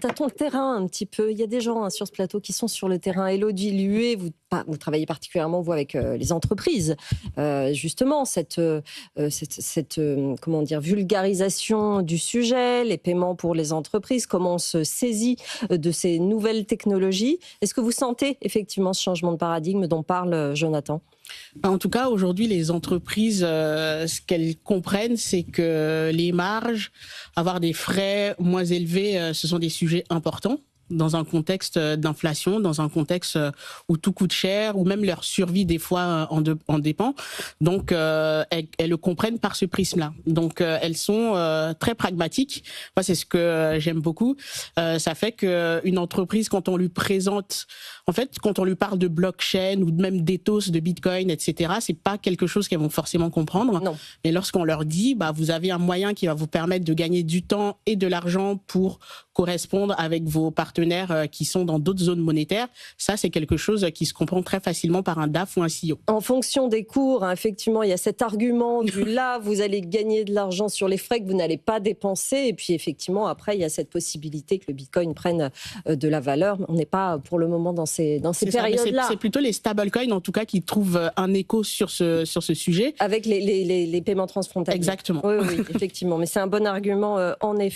Tâtons le terrain un petit peu. Il y a des gens sur ce plateau qui sont sur le terrain. Élodie Luet, vous travaillez particulièrement vous avec les entreprises. Justement, comment dire, vulgarisation du sujet, les paiements pour les entreprises, comment on se saisit de ces nouvelles technologies. Est-ce que vous sentez effectivement ce changement de paradigme dont parle Jonathan ? En tout cas, aujourd'hui, les entreprises, ce qu'elles comprennent, c'est que les marges, avoir des frais moins élevés, ce sont des sujets importants dans un contexte d'inflation, dans un contexte où tout coûte cher, où même leur survie des fois en dépend. Donc, elles le comprennent par ce prisme-là. Donc, elles sont très pragmatiques. Moi, c'est ce que j'aime beaucoup. Ça fait qu'une entreprise, quand on lui présente, en fait, quand on lui parle de blockchain ou même d'ethos, de Bitcoin, etc., c'est pas quelque chose qu'elles vont forcément comprendre. Non. Mais lorsqu'on leur dit, vous avez un moyen qui va vous permettre de gagner du temps et de l'argent pour correspondre avec vos partenaires qui sont dans d'autres zones monétaires, ça, c'est quelque chose qui se comprend très facilement par un DAF ou un CEO. En fonction des cours, effectivement, il y a cet argument du là, vous allez gagner de l'argent sur les frais que vous n'allez pas dépenser. Et puis, effectivement, après, il y a cette possibilité que le Bitcoin prenne de la valeur. On n'est pas, pour le moment, dans ces périodes-là. C'est plutôt les stablecoins, en tout cas, qui trouvent un écho sur ce sujet. Avec les paiements transfrontaliers. Exactement. Oui, effectivement. Mais c'est un bon argument, en effet.